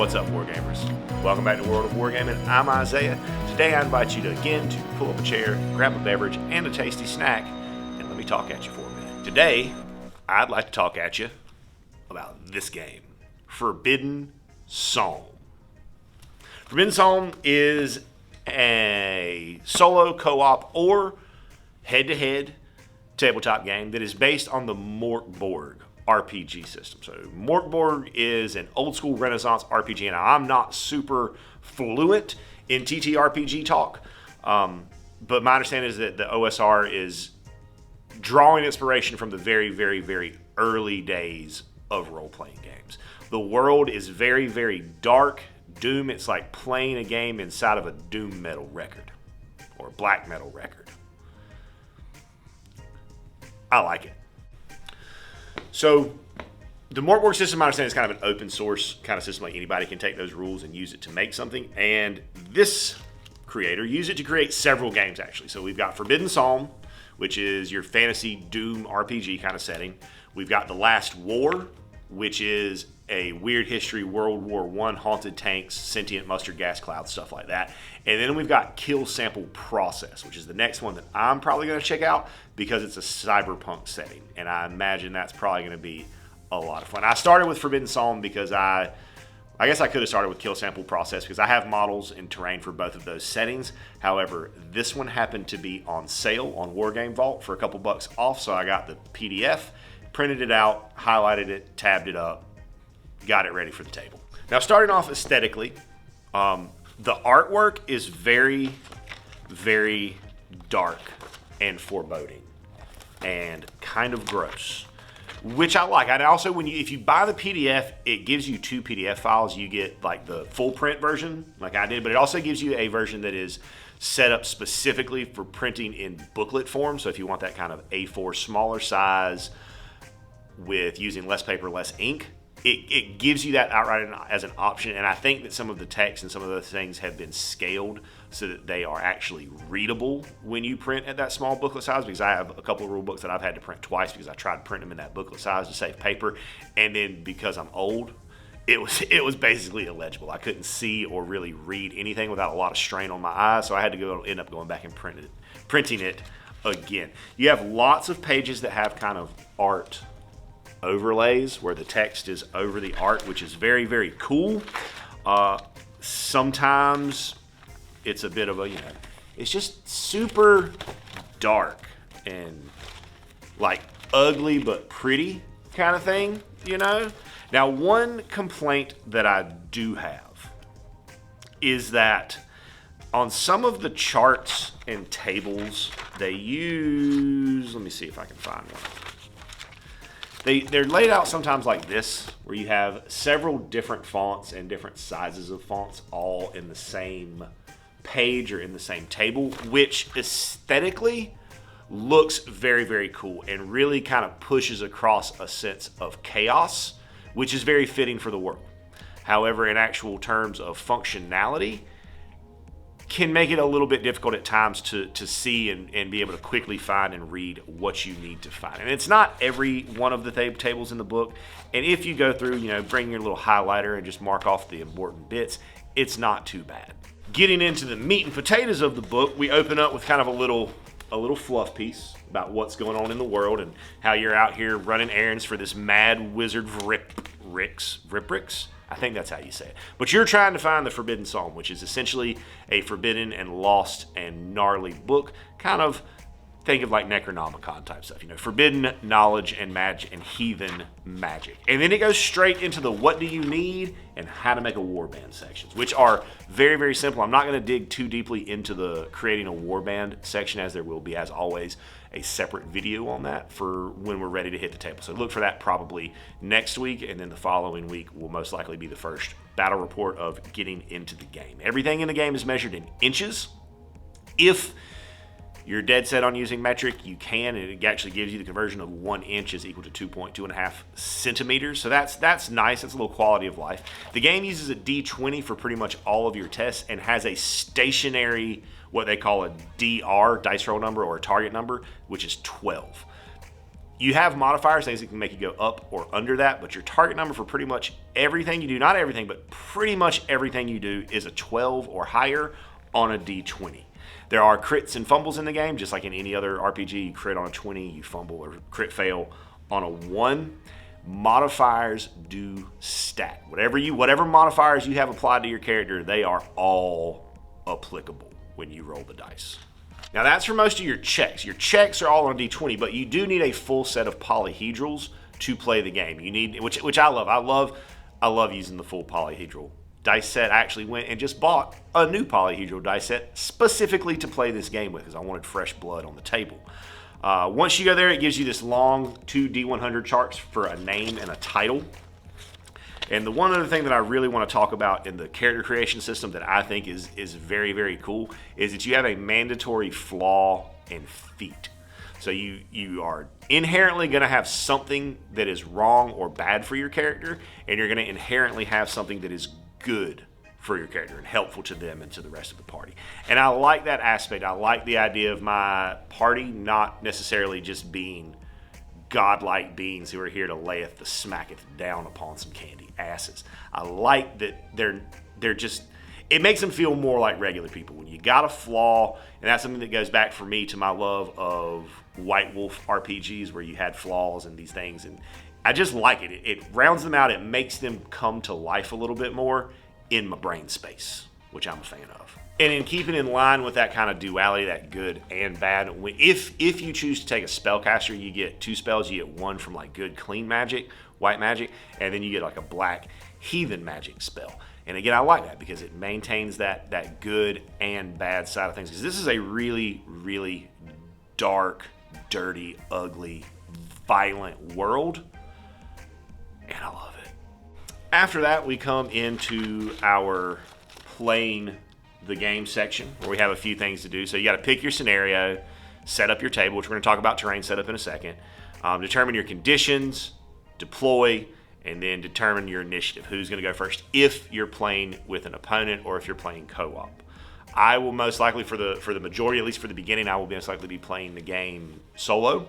What's up, Wargamers? Welcome back to World of Wargaming. I'm Isaiah. Today I invite you to pull up a chair, grab a beverage, and a tasty snack, and let me talk at you for a minute. Today, I'd like to talk at you about this game, Forbidden Psalm. Forbidden Psalm is a solo, co-op, or head-to-head tabletop game that is based on the Morkborg RPG system. So Morkborg is an old school Renaissance RPG, and I'm not super fluent in TTRPG talk, but my understanding is that the OSR is drawing inspiration from the very, very, very early days of role-playing games. The world is very, very dark. Doom, it's like playing a game inside of a doom metal record or black metal record. I like it. So the Morkborg system, I understand, is kind of an open source kind of system. Like anybody can take those rules and use it to make something. And this creator used it to create several games, actually. So we've got Forbidden Psalm, which is your fantasy Doom RPG kind of setting. We've got The Last War, which is a weird history, World War I, haunted tanks, sentient mustard gas clouds, stuff like that. And then we've got Kill Sample Process, which is the next one that I'm probably going to check out because it's a cyberpunk setting. And I imagine that's probably going to be a lot of fun. I started with Forbidden Psalm because I guess I could have started with Kill Sample Process because I have models and terrain for both of those settings. However, this one happened to be on sale on Wargame Vault for a couple bucks off, so I got the PDF, printed it out, highlighted it, tabbed it up, got it ready for the table. Now, starting off aesthetically, the artwork is very, very dark and foreboding and kind of gross, which I like. And also, if you buy the PDF, it gives you 2 PDF files. You get like the full print version, like I did, but it also gives you a version that is set up specifically for printing in booklet form. So if you want that kind of A4 smaller size with using less paper, less ink, it gives you that outright as an option. And I think that some of the text and some of those things have been scaled so that they are actually readable when you print at that small booklet size, because I have a couple of rule books that I've had to print twice because I tried to print them in that booklet size to save paper, and then because I'm old, it was basically illegible. I couldn't see or really read anything without a lot of strain on my eyes, so I had to end up going back and printing it again. You have lots of pages that have kind of art overlays where the text is over the art, which is very, very cool. Sometimes it's a bit of a, it's just super dark and like ugly but pretty kind of thing, Now, one complaint that I do have is that on some of the charts and tables they use, let me see if I can find one. They're laid out sometimes like this, where you have several different fonts and different sizes of fonts all in the same page or in the same table, which aesthetically looks very, very cool and really kind of pushes across a sense of chaos, which is very fitting for the world. However, in actual terms of functionality, can make it a little bit difficult at times to see and be able to quickly find and read what you need to find. And it's not every one of the tables in the book. And if you go through, bring your little highlighter and just mark off the important bits, it's not too bad. Getting into the meat and potatoes of the book, we open up with kind of a little fluff piece about what's going on in the world and how you're out here running errands for this mad wizard Vriprix. I think that's how you say it. But you're trying to find the Forbidden Psalm, which is essentially a forbidden and lost and gnarly book. Kind of think of like Necronomicon type stuff. Forbidden knowledge and magic and heathen magic. And then it goes straight into the what do you need and how to make a warband sections, which are very, very simple. I'm not going to dig too deeply into the creating a warband section, as there will be, as always, a separate video on that for when we're ready to hit the table. So look for that probably next week, and then the following week will most likely be the first battle report of getting into the game. Everything in the game is measured in inches. If you're dead set on using metric, you can, and it actually gives you the conversion of 1 inch is equal to 2.5 centimeters. So that's nice. That's a little quality of life. The game uses a D20 for pretty much all of your tests and has a stationary, what they call a DR, dice roll number, or a target number, which is 12. You have modifiers, things that can make you go up or under that, but your target number for pretty much everything you do, not everything, but pretty much everything you do, is a 12 or higher on a D20. There are crits and fumbles in the game, just like in any other RPG. You crit on a 20, you fumble or crit fail on a 1. Modifiers do stack. Whatever modifiers you have applied to your character, they are all applicable when you roll the dice. Now that's for most of your checks. Your checks are all on D20, but you do need a full set of polyhedrals to play the game. You need, which I love. I love using the full polyhedral dice set. I actually went and just bought a new polyhedral dice set specifically to play this game with, because I wanted fresh blood on the table. Once you go there, it gives you this long 2 D100 charts for a name and a title. And the one other thing that I really want to talk about in the character creation system that I think is very, very cool is that you have a mandatory flaw and feat. So you are inherently going to have something that is wrong or bad for your character, and you're going to inherently have something that is good for your character and helpful to them and to the rest of the party. And I like that aspect. I like the idea of my party not necessarily just being godlike beings who are here to layeth the smacketh down upon some candy asses. I like that they're just, it makes them feel more like regular people. When you got a flaw, and that's something that goes back for me to my love of White Wolf RPGs where you had flaws and these things, and I just like it. It rounds them out. It makes them come to life a little bit more in my brain space, which I'm a fan of. And in keeping in line with that kind of duality, that good and bad, if you choose to take a spellcaster, you get 2 spells. You get 1 from like good clean magic, white magic, and then you get like a black heathen magic spell. And again, I like that because it maintains that good and bad side of things. Because this is a really, really dark, dirty, ugly, violent world, and I love it. After that, we come into our playing the game section where we have a few things to do. So you got to pick your scenario, set up your table, which we're going to talk about terrain setup in a second, determine your conditions, deploy, and then determine your initiative. Who's going to go first if you're playing with an opponent or if you're playing co-op. I will most likely, for the majority, at least for the beginning, I will most likely be playing the game solo.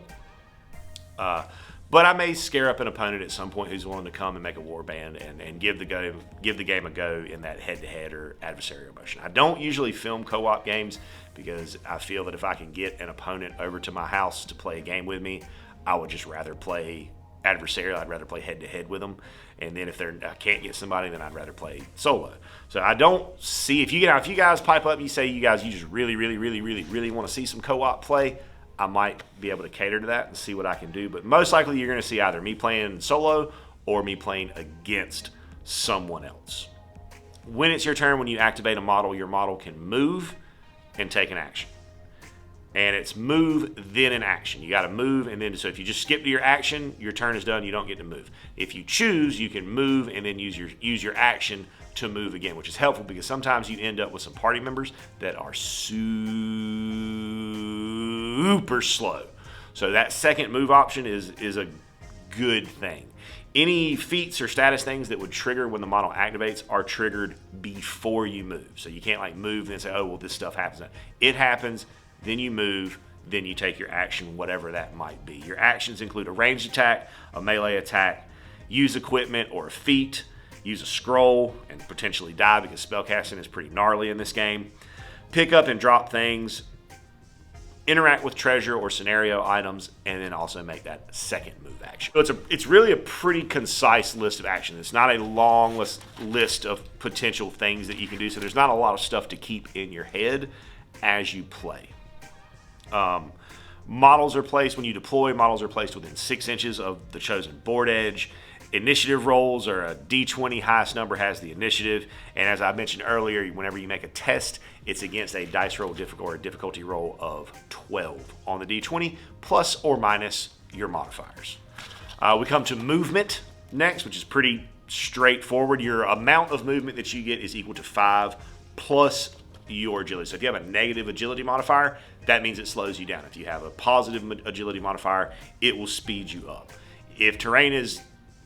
But I may scare up an opponent at some point who's willing to come and make a war band and give the game a go in that head-to-head or adversarial motion. I don't usually film co-op games because I feel that if I can get an opponent over to my house to play a game with me, I would just rather play adversarial. I'd rather play head-to-head with them. And then if I can't get somebody, then I'd rather play solo. So I don't see, if you guys pipe up and you say you just really, really, really, really, really want to see some co-op play, I might be able to cater to that and see what I can do. But most likely you're going to see either me playing solo or me playing against someone else. When it's your turn, when you activate a model, your model can move and take an action. And it's move, then an action. You got to move, and then, so if you just skip to your action, your turn is done, you don't get to move. If you choose, you can move and then use your action to move again, which is helpful because sometimes you end up with some party members that are super slow. So that second move option is a good thing. Any feats or status things that would trigger when the model activates are triggered before you move. So you can't like move and then say, oh, well, this stuff happens. It happens, then you move, then you take your action, whatever that might be. Your actions include a ranged attack, a melee attack, use equipment or a feat, use a scroll, and potentially die because spellcasting is pretty gnarly in this game. Pick up and drop things, interact with treasure or scenario items, and then also make that second move action. So it's really a pretty concise list of actions. It's not a long list of potential things that you can do, so there's not a lot of stuff to keep in your head as you play. Models are placed, when you deploy, models are placed within 6 inches of the chosen board edge. Initiative rolls are a D20, highest number has the initiative, and as I mentioned earlier, whenever you make a test, it's against a dice roll or a difficulty roll of 12 on the D20, plus or minus your modifiers. We come to movement next, which is pretty straightforward. Your amount of movement that you get is equal to 5 plus your agility. So if you have a negative agility modifier, that means it slows you down. If you have a positive agility modifier, it will speed you up. If terrain is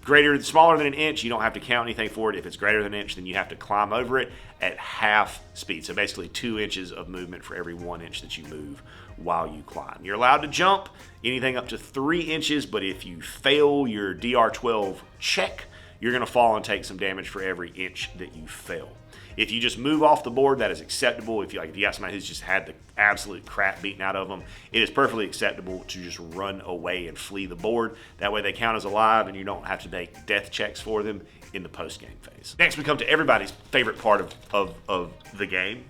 smaller than an inch, you don't have to count anything for it. If it's greater than an inch, then you have to climb over it at half speed. So basically 2 inches of movement for every 1 inch that you move while you climb. You're allowed to jump anything up to 3 inches, but if you fail your DR12 check, you're going to fall and take some damage for every inch that you fail. If you just move off the board, that is acceptable. If you got somebody who's just had the absolute crap beaten out of them, it is perfectly acceptable to just run away and flee the board. That way they count as alive and you don't have to make death checks for them in the post-game phase. Next, we come to everybody's favorite part of the game,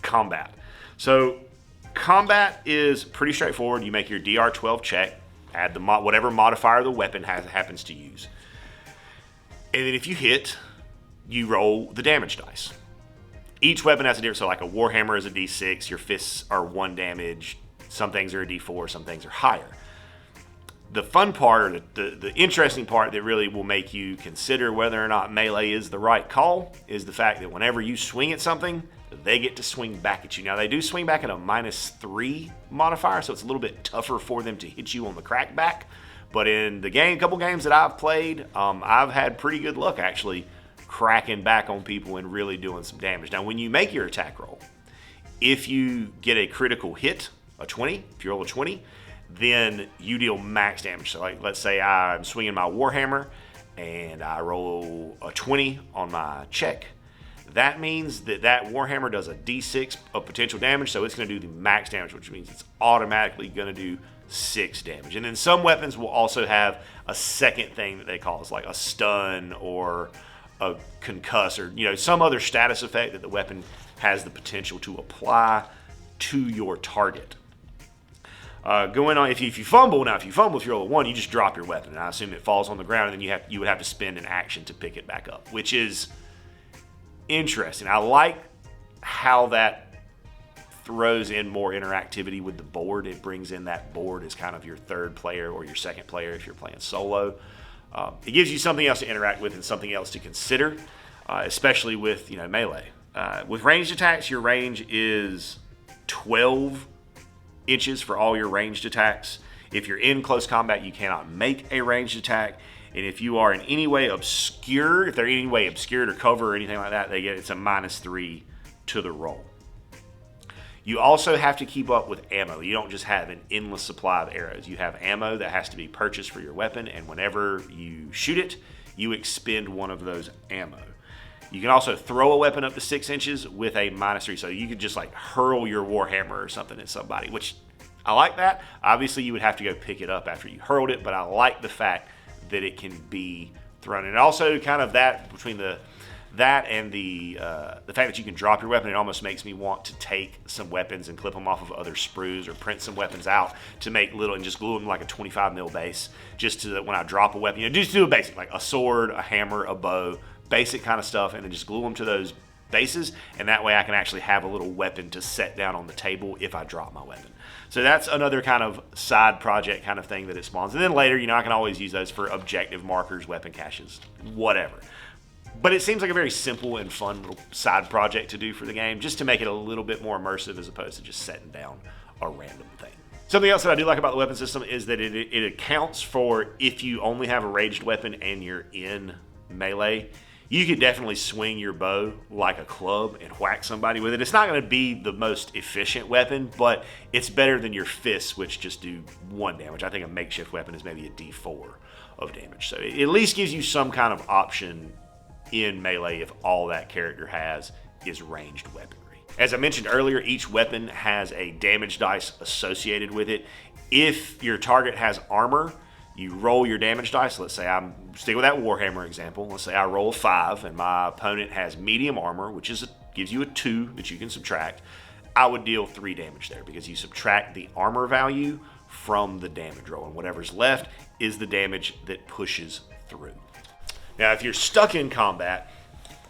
combat. So combat is pretty straightforward. You make your DR12 check, add the whatever modifier the weapon happens to use. And then if you hit, you roll the damage dice. Each weapon has a different, so like a Warhammer is a D6, your fists are 1 damage, some things are a D4, some things are higher. The fun part, or the interesting part that really will make you consider whether or not melee is the right call is the fact that whenever you swing at something, they get to swing back at you. Now they do swing back at a -3 modifier, so it's a little bit tougher for them to hit you on the crackback. But in the couple games that I've played, I've had pretty good luck actually cracking back on people and really doing some damage. Now, when you make your attack roll, if you get a critical hit, a 20, if you roll a 20, then you deal max damage. So, like, let's say I'm swinging my Warhammer and I roll a 20 on my check. That means that Warhammer does a D6 of potential damage, so it's going to do the max damage, which means it's automatically going to do 6 damage. And then some weapons will also have a second thing that they call is like a stun or a concuss, or some other status effect that the weapon has the potential to apply to your target. Going on, if you fumble, if you roll a 1, you just drop your weapon, and I assume it falls on the ground, and then you would have to spend an action to pick it back up, which is interesting. I like how that throws in more interactivity with the board. It brings in that board as kind of your third player or your second player if you're playing solo. It gives you something else to interact with and something else to consider, especially with melee. With ranged attacks, your range is 12 inches for all your ranged attacks. If you're in close combat, you cannot make a ranged attack. And if you are in any way obscured, if they're in any way obscured or cover or anything like that, it's a -3 to the roll. You also have to keep up with ammo. You don't just have an endless supply of arrows. You have ammo that has to be purchased for your weapon, and whenever you shoot it, you expend one of those ammo. You can also throw a weapon up to 6 inches with a -3, so you could just like hurl your Warhammer or something at somebody, which I like that. Obviously, you would have to go pick it up after you hurled it, but I like the fact that it can be thrown. And also kind of that between that and the fact that you can drop your weapon, it almost makes me want to take some weapons and clip them off of other sprues or print some weapons out to make little and just glue them like a 25 mil base, just so that when I drop a weapon, just do a basic like a sword, a hammer, a bow, basic kind of stuff, and then just glue them to those bases, and that way I can actually have a little weapon to set down on the table if I drop my weapon. So that's another kind of side project kind of thing that it spawns. And then later, I can always use those for objective markers, weapon caches, whatever. But it seems like a very simple and fun little side project to do for the game, just to make it a little bit more immersive as opposed to just setting down a random thing. Something else that I do like about the weapon system is that it accounts for if you only have a ranged weapon and you're in melee, you could definitely swing your bow like a club and whack somebody with it. It's not going to be the most efficient weapon, but it's better than your fists, which just do 1 damage. I think a makeshift weapon is maybe a D4 of damage. So it at least gives you some kind of option in melee if all that character has is ranged weaponry. As I mentioned earlier, each weapon has a damage dice associated with it. If your target has armor, you roll your damage dice. Let's say I'm sticking with that Warhammer example. Let's say I roll a 5 and my opponent has medium armor, which gives you a 2 that you can subtract. I would deal 3 damage there because you subtract the armor value from the damage roll, and whatever's left is the damage that pushes through. Now, if you're stuck in combat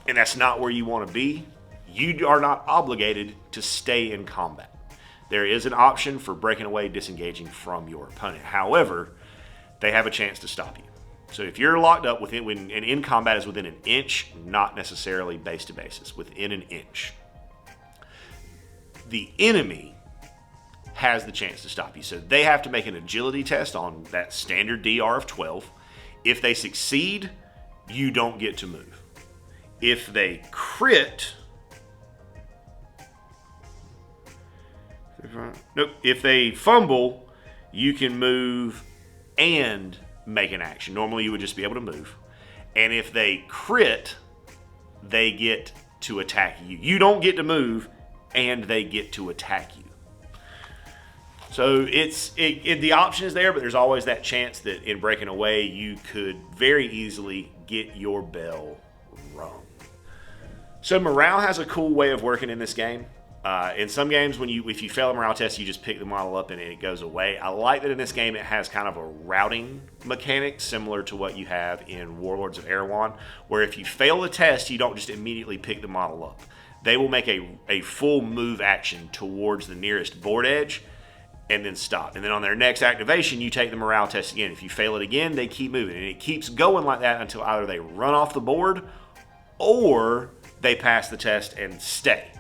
and that's not where you want to be, you are not obligated to stay in combat. There is an option for breaking away, disengaging from your opponent. However, they have a chance to stop you. So if you're locked up within, and in combat is within an inch, not necessarily base to basis, within an inch, the enemy has the chance to stop you. So they have to make an agility test on that standard DR of 12. If they succeed, you don't get to move. If they crit, nope. If they fumble, you can move and make an action. Normally you would just be able to move. And if they crit, they get to attack you. You don't get to move, and they get to attack you. So the option is there, but there's always that chance that in breaking away, you could very easily get your bell rung. So morale has a cool way of working in this game. In some games, if you fail a morale test, you just pick the model up and it goes away. I like that in this game it has kind of a routing mechanic similar to what you have in Warlords of Erewhon, where if you fail a test, you don't just immediately pick the model up. They will make a full move action towards the nearest board edge and then stop. And then on their next activation, you take the morale test again. If you fail it again, they keep moving. And it keeps going like that until either they run off the board or they pass the test and stay.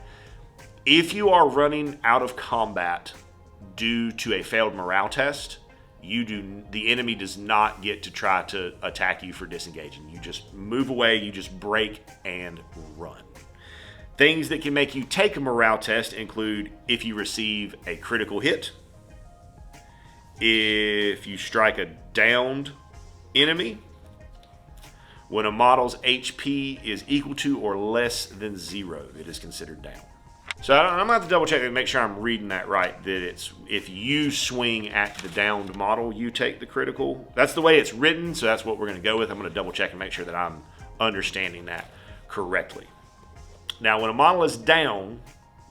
If you are running out of combat due to a failed morale test, the enemy does not get to try to attack you for disengaging. You just move away, you just break and run. Things that can make you take a morale test include if you receive a critical hit, if you strike a downed enemy, when a model's HP is equal to or less than 0, it is considered down. So I'm going to have to double check and make sure I'm reading that right, that it's if you swing at the downed model, you take the critical. That's the way it's written, so that's what we're going to go with. I'm going to double check and make sure that I'm understanding that correctly. Now, when a model is down,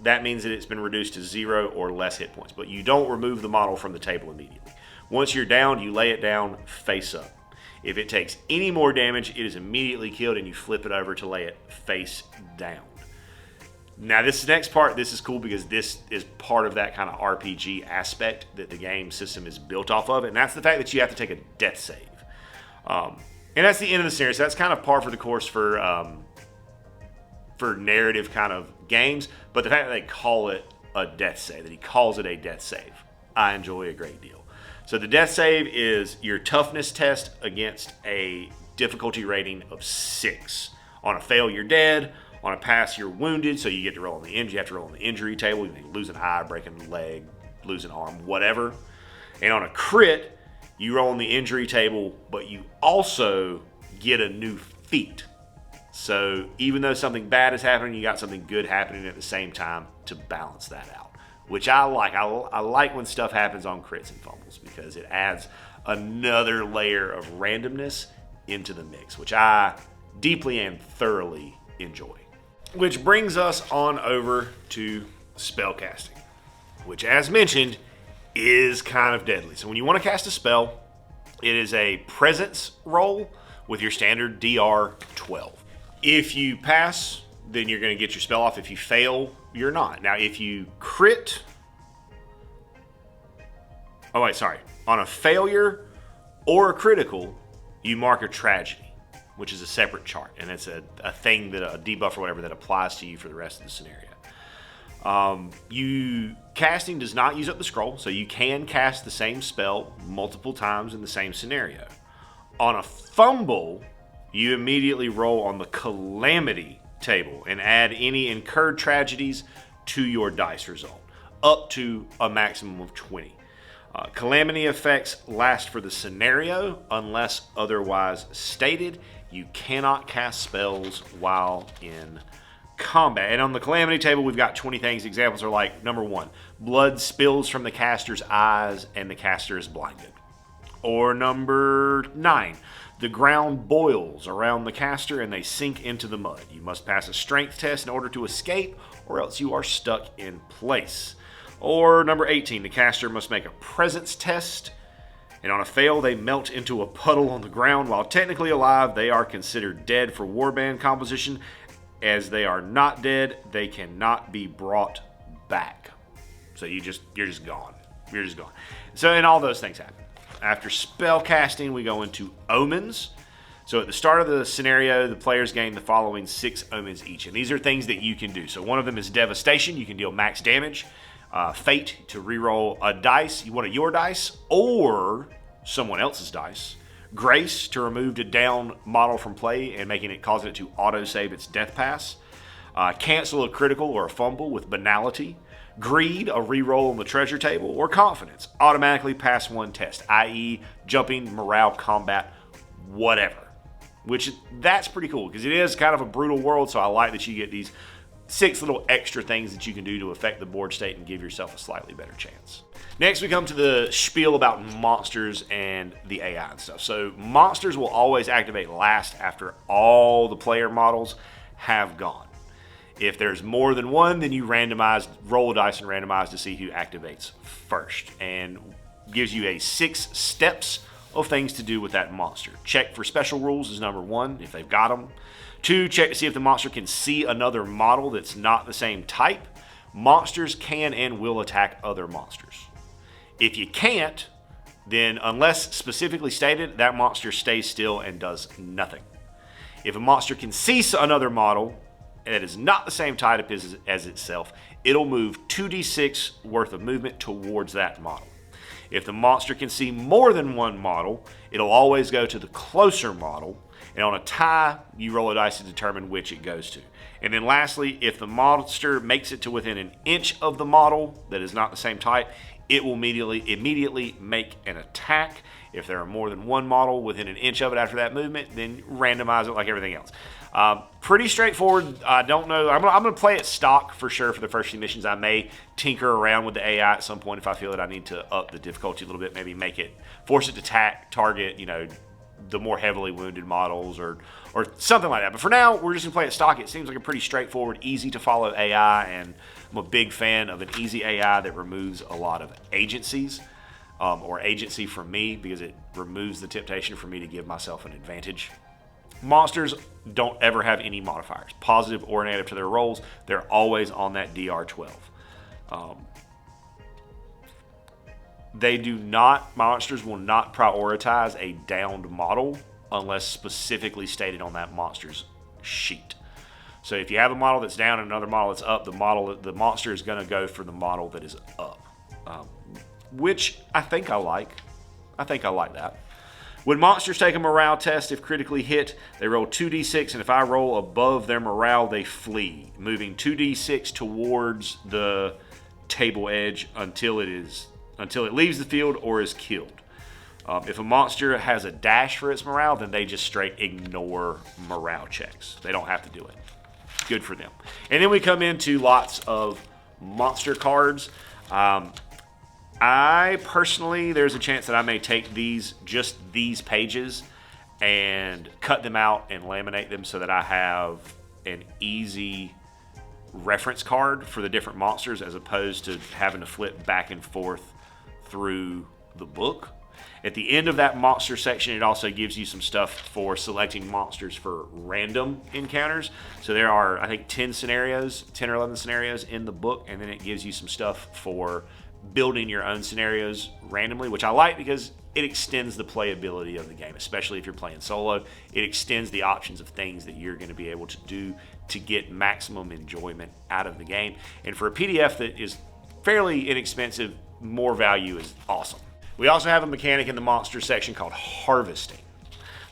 that means that it's been reduced to 0 or less hit points, but you don't remove the model from the table immediately. Once you're down, you lay it down face up. If it takes any more damage, it is immediately killed and you flip it over to lay it face down. Now, this next part, this is cool because this is part of that kind of RPG aspect that the game system is built off of, and that's the fact that you have to take a death save. And that's the end of the series. So that's kind of par for the course for narrative kind of games, but the fact that they call it a death save, that he calls it a death save, I enjoy a great deal. So the death save is your toughness test against a difficulty rating of 6. On a fail, you're dead. On a pass, you're wounded, so you get to roll on the injury. You have to roll on the injury table. You can lose an eye, break a leg, lose an arm, whatever. And on a crit, you roll on the injury table, but you also get a new feat. So even though something bad is happening, you got something good happening at the same time to balance that out, which I like. I like when stuff happens on crits and fumbles because it adds another layer of randomness into the mix, which I deeply and thoroughly enjoy. Which brings us on over to spellcasting, which, as mentioned, is kind of deadly. So when you want to cast a spell, it is a presence roll with your standard DR 12. If you pass, then you're going to get your spell off. If you fail, you're not. Now, if you crit... Oh, wait, sorry. On a failure or a critical, you mark a tragedy, which is a separate chart, and it's a thing, that a debuff or whatever that applies to you for the rest of the scenario. Casting does not use up the scroll, so you can cast the same spell multiple times in the same scenario. On a fumble, you immediately roll on the calamity table and add any incurred tragedies to your dice result, up to a maximum of 20. Calamity effects last for the scenario unless otherwise stated. You cannot cast spells while in combat. And on the calamity table, we've got 20 things. Examples are like, number 1, blood spills from the caster's eyes and the caster is blinded. Or number 9, the ground boils around the caster and they sink into the mud. You must pass a strength test in order to escape, or else you are stuck in place. Or number 18, the caster must make a presence test, and on a fail, they melt into a puddle on the ground. While technically alive, they are considered dead for warband composition. As they are not dead, they cannot be brought back. So you're just gone. You're just gone. So, and all those things happen. After spell casting, we go into omens. So at the start of the scenario, the players gain the following 6 omens each, and these are things that you can do. So one of them is devastation. You can deal max damage. Fate, to reroll a dice, one of your dice or someone else's dice. Grace, to remove a down model from play and causing it to auto-save its death pass. Cancel a critical or a fumble with Banality. Greed, a reroll on the treasure table. Or Confidence, automatically pass one test, i.e. jumping, morale, combat, whatever. Which, that's pretty cool, because it is kind of a brutal world, so I like that you get these 6 little extra things that you can do to affect the board state and give yourself a slightly better chance. Next, we come to the spiel about monsters and the AI and stuff. So monsters will always activate last after all the player models have gone. If there's more than one, then you roll a dice and randomize to see who activates first, and gives you 6 steps of things to do with that monster. Check for special rules is number 1, if they've got them. 2, check to see if the monster can see another model that's not the same type. Monsters can and will attack other monsters. If you can't, then unless specifically stated, that monster stays still and does nothing. If a monster can see another model that is not the same type as itself, it'll move 2d6 worth of movement towards that model. If the monster can see more than one model, it'll always go to the closer model, and on a tie, you roll a dice to determine which it goes to. And then lastly, if the monster makes it to within an inch of the model that is not the same type, it will immediately make an attack. If there are more than one model within an inch of it after that movement, then randomize it like everything else. Pretty straightforward. I don't know. I'm going to play it stock for sure for the first few missions. I may tinker around with the AI at some point if I feel that I need to up the difficulty a little bit. Maybe force it to target, the more heavily wounded models or something like that. But for now, we're just going to play it stock. It seems like a pretty straightforward, easy to follow AI, and I'm a big fan of an easy AI that removes a lot of agencies. Or agency from me, because it removes the temptation for me to give myself an advantage. Monsters don't ever have any modifiers, positive or negative to their rolls. They're always on that DR12. Monsters will not prioritize a downed model unless specifically stated on that monster's sheet. So if you have a model that's down and another model that's up, the monster is going to go for the model that is up. Which I think I like. I think I like that. When monsters take a morale test, if critically hit, they roll 2d6, and if I roll above their morale, they flee, moving 2d6 towards the table edge until it leaves the field or is killed. If a monster has a dash for its morale, then they just straight ignore morale checks. They don't have to do it. Good for them. And then we come into lots of monster cards. I personally, there's a chance that I may take these pages and cut them out and laminate them so that I have an easy reference card for the different monsters as opposed to having to flip back and forth through the book. At the end of that monster section, it also gives you some stuff for selecting monsters for random encounters. So there are, I think, 10 or 11 scenarios in the book, and then it gives you some stuff for building your own scenarios randomly, which I like because it extends the playability of the game, especially if you're playing solo. It extends the options of things that you're going to be able to do to get maximum enjoyment out of the game. And for a PDF that is fairly inexpensive, more value is awesome. We also have a mechanic in the monster section called harvesting.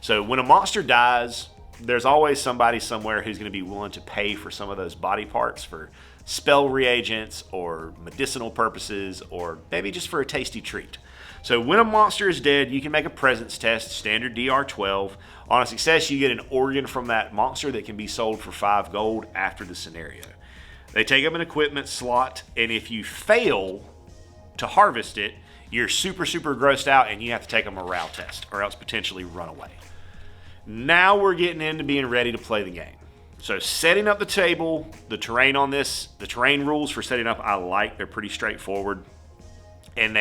So when a monster dies, there's always somebody somewhere who's going to be willing to pay for some of those body parts for spell reagents or medicinal purposes, or maybe just for a tasty treat. So when a monster is dead, you can make a presence test, standard DR12. On a success, you get an organ from that monster that can be sold for 5 gold after the scenario. They take up an equipment slot, and if you fail to harvest it, you're super, super grossed out and you have to take a morale test or else potentially run away. Now we're getting into being ready to play the game. So setting up the table, the terrain on this, the terrain rules for setting up, I like. They're pretty straightforward. And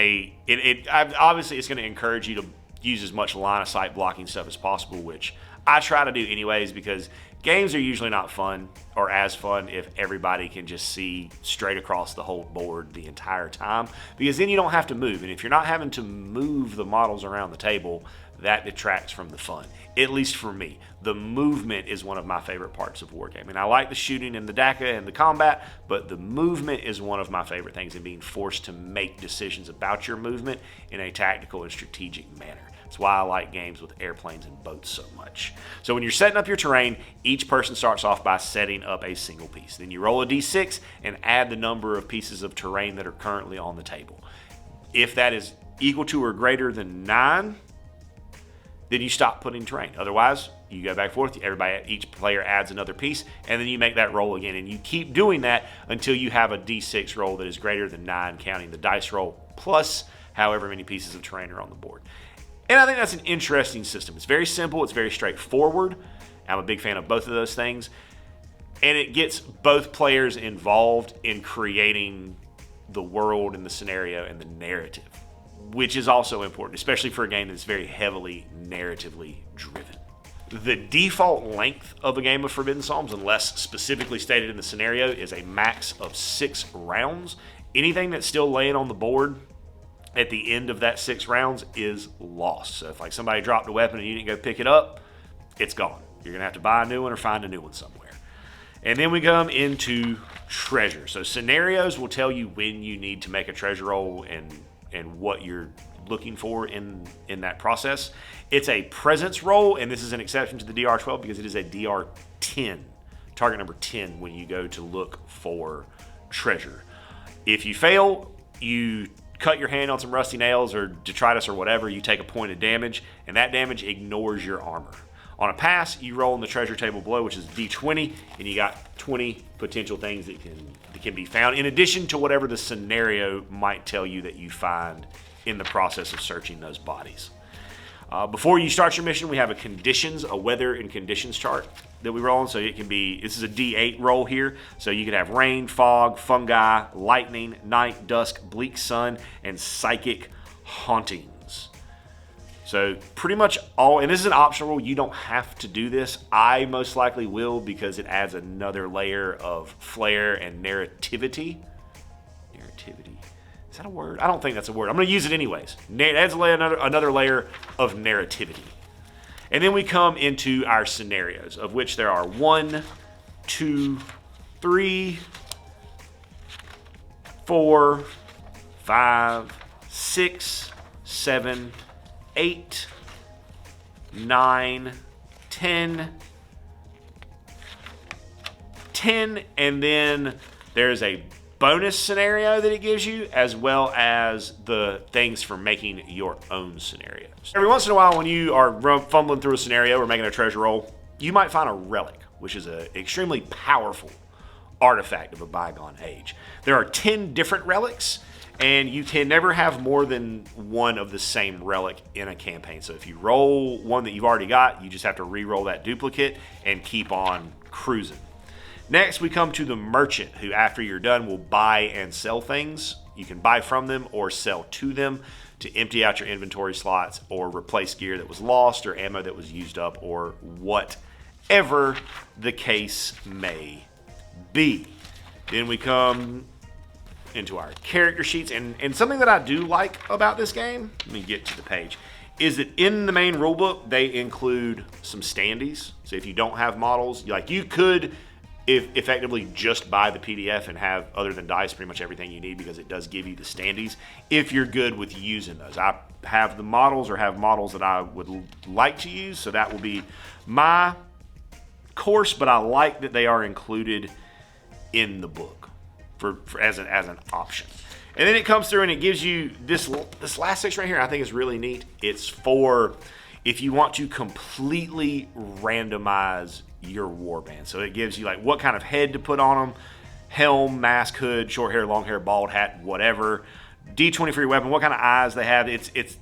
obviously it's going to encourage you to use as much line of sight blocking stuff as possible, which I try to do anyways, because games are usually not fun or as fun if everybody can just see straight across the whole board the entire time, because then you don't have to move. And if you're not having to move the models around the table, that detracts from the fun. At least for me. The movement is one of my favorite parts of Wargaming. I like the shooting and the DACA and the combat, but the movement is one of my favorite things, and being forced to make decisions about your movement in a tactical and strategic manner. It's why I like games with airplanes and boats so much. So when you're setting up your terrain, each person starts off by setting up a single piece. Then you roll a d6 and add the number of pieces of terrain that are currently on the table. If that is equal to or greater than 9, then you stop putting terrain. Otherwise, you go back and forth. Each player adds another piece, and then you make that roll again. And you keep doing that until you have a d6 roll that is greater than 9, counting the dice roll plus however many pieces of terrain are on the board. And I think that's an interesting system. It's very simple. It's very straightforward. I'm a big fan of both of those things. And it gets both players involved in creating the world and the scenario and the narrative, which is also important, especially for a game that's very heavily narratively driven. The default length of a game of Forbidden Psalms, unless specifically stated in the scenario, is a max of 6 rounds. Anything that's still laying on the board at the end of that 6 rounds is lost. So if like somebody dropped a weapon and you didn't go pick it up, it's gone. You're gonna have to buy a new one or find a new one somewhere. And then we come into treasure. So scenarios will tell you when you need to make a treasure roll and what you're looking for in that process. It's a presence roll, and this is an exception to the DR12 because it is a DR10, target number 10, when you go to look for treasure. If you fail, you cut your hand on some rusty nails or detritus or whatever, you take a point of damage, and that damage ignores your armor. On a pass, you roll in the treasure table below, which is D20, and you got 20 potential things that can be found, in addition to whatever the scenario might tell you that you find in the process of searching those bodies. Before you start your mission, we have a weather and conditions chart that we roll on. So it can be, this is a D8 roll here. So you could have rain, fog, fungi, lightning, night, dusk, bleak sun, and psychic hauntings. So pretty much all, and this is an optional rule. You don't have to do this. I most likely will because it adds another layer of flair and narrativity. Is that a word? I don't think that's a word. I'm going to use it anyways. It adds another layer of narrativity. And then we come into our scenarios, of which there are 1, 2, 3, 4, 5, 6, 7, 8, 9, 10, and then there's a bonus scenario that it gives you, as well as the things for making your own scenarios. Every once in a while, when you are fumbling through a scenario or making a treasure roll, you might find a relic, which is an extremely powerful artifact of a bygone age. There are 10 different relics, and you can never have more than one of the same relic in a campaign. So if you roll one that you've already got, you just have to re-roll that duplicate and keep on cruising. Next, we come to the merchant, who after you're done will buy and sell things. You can buy from them or sell to them to empty out your inventory slots or replace gear that was lost or ammo that was used up or whatever the case may be. Then we come into our character sheets, and something that I do like about this game, let me get to the page, is that in the main rulebook, they include some standees. So if you don't have models, like you could effectively just buy the PDF and have, other than dice, pretty much everything you need, because it does give you the standees if you're good with using those. I have the models or have models that I would like to use, so that will be my course, but I like that they are included in the book as an option. And then it comes through and it gives you this last section right here. I think is really neat. It's for if you want to completely randomize your warband. So it gives you like what kind of head to put on them, helm, mask, hood, short hair, long hair, bald hat, whatever. D20 for your weapon, what kind of eyes they have. It's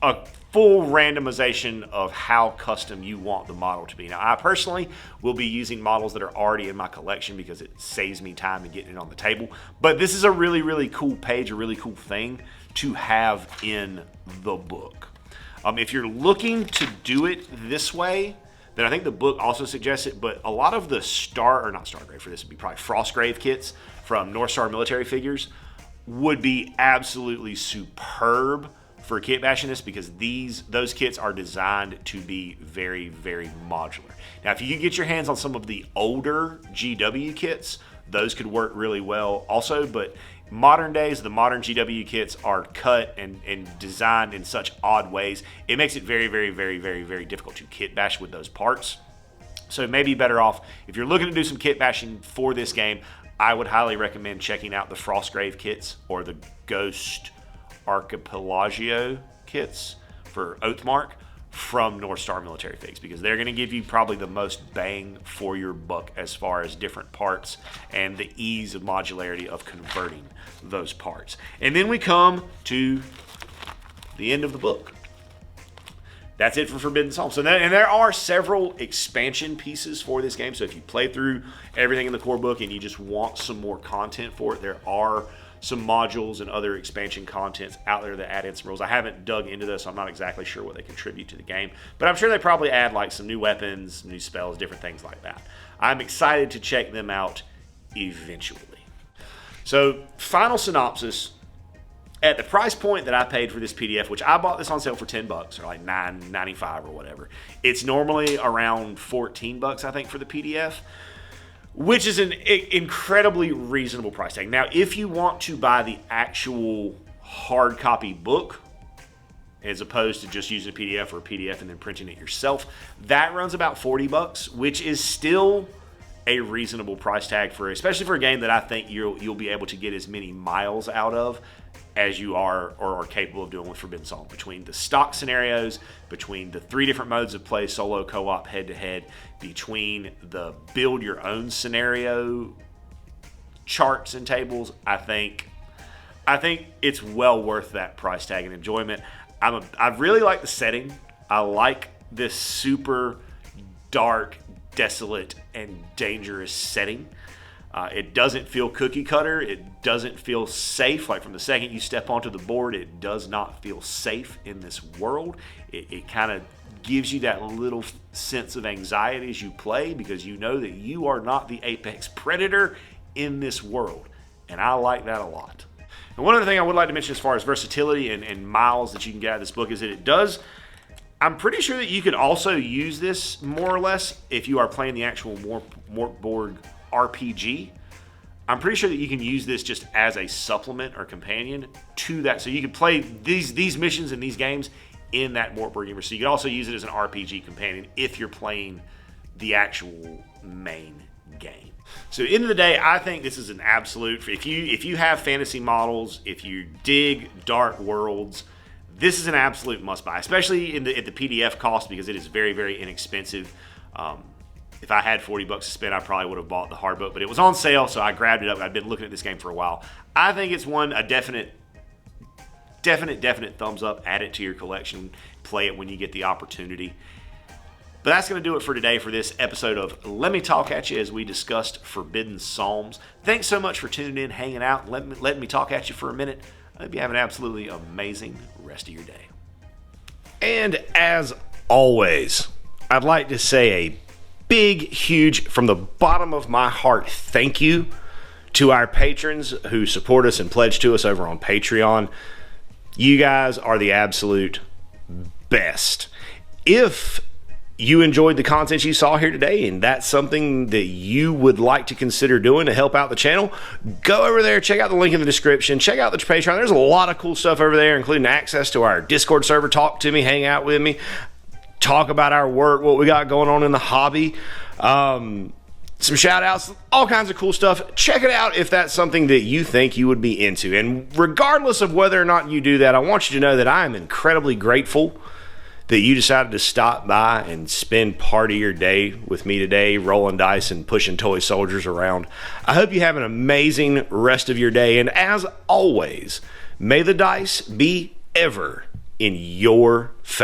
a full randomization of how custom you want the model to be. Now, I personally will be using models that are already in my collection because it saves me time in getting it on the table. But this is a really, really cool page, a really cool thing to have in the book. If you're looking to do it this way, then I think the book also suggests it, but a lot of the not Stargrave for this would be probably Frostgrave kits from North Star Military Figures would be absolutely superb for kit bashing this, because those kits are designed to be very, very modular. Now, if you could get your hands on some of the older GW kits, those could work really well also, but modern days, the modern GW kits are cut and designed in such odd ways. It makes it very, very, very, very, very difficult to kit bash with those parts. So maybe better off, if you're looking to do some kit bashing for this game, I would highly recommend checking out the Frostgrave kits or the Ghost Archipelagio kits for Oathmark from North Star Military Figs, because they're going to give you probably the most bang for your buck as far as different parts and the ease of modularity of converting those parts. And then we come to the end of the book. That's it for Forbidden Psalms. And there are several expansion pieces for this game. So if you play through everything in the core book and you just want some more content for it, there are some modules and other expansion contents out there that add in some rules. I haven't dug into this, so I'm not exactly sure what they contribute to the game, but I'm sure they probably add like some new weapons, new spells, different things like that. I'm excited to check them out eventually. So, final synopsis. At the price point that I paid for this PDF, which I bought this on sale for $10 or like $9.95 or whatever, it's normally around $14, I think, for the PDF, which is an incredibly reasonable price tag. Now, if you want to buy the actual hard copy book, as opposed to just using a PDF or a PDF and then printing it yourself, that runs about $40, which is still a reasonable price tag for, especially for a game that I think you'll be able to get as many miles out of as you are or are capable of doing with Forbidden Psalm. Between the stock scenarios, between the 3 different modes of play, solo, co-op, head-to-head, between the build your own scenario charts and tables, I think it's well worth that price tag and enjoyment. I really like the setting. I like this super dark, desolate, and dangerous setting. It doesn't feel cookie cutter. It doesn't feel safe. Like from the second you step onto the board, it does not feel safe in this world. It kind of gives you that little sense of anxiety as you play, because you know that you are not the apex predator in this world. And I like that a lot. And one other thing I would like to mention as far as versatility and miles that you can get out of this book is that it does, I'm pretty sure that you could also use this more or less if you are playing the actual Mortboard RPG. I'm pretty sure that you can use this just as a supplement or companion to that. So you can play these missions and these games in that Mortboard universe. So you can also use it as an RPG companion if you're playing the actual main game. So at the end of the day, I think this is an absolute, if you have fantasy models, if you dig dark worlds, this is an absolute must buy, especially at the PDF cost, because it is very, very inexpensive. If I had $40 to spend, I probably would have bought the hard book, but it was on sale, so I grabbed it up. I've been looking at this game for a while. I think it's a definite thumbs up. Add it to your collection. Play it when you get the opportunity. But that's going to do it for today for this episode of Let Me Talk At You as we discussed Forbidden Psalms. Thanks so much for tuning in, hanging out, letting me talk at you for a minute. I hope you have an absolutely amazing rest of your day. And as always, I'd like to say a big, huge, from the bottom of my heart, thank you to our patrons who support us and pledge to us over on Patreon. You guys are the absolute best. If you enjoyed the content you saw here today and that's something that you would like to consider doing to help out the channel, go over there, check out the link in the description, check out the Patreon. There's a lot of cool stuff over there, including access to our Discord server, talk to me, hang out with me, talk about our work, what we got going on in the hobby, some shout outs, all kinds of cool stuff. Check it out if that's something that you think you would be into. And regardless of whether or not you do that, I want you to know that I am incredibly grateful that you decided to stop by and spend part of your day with me today, rolling dice and pushing toy soldiers around. I hope you have an amazing rest of your day. And as always, may the dice be ever in your favor.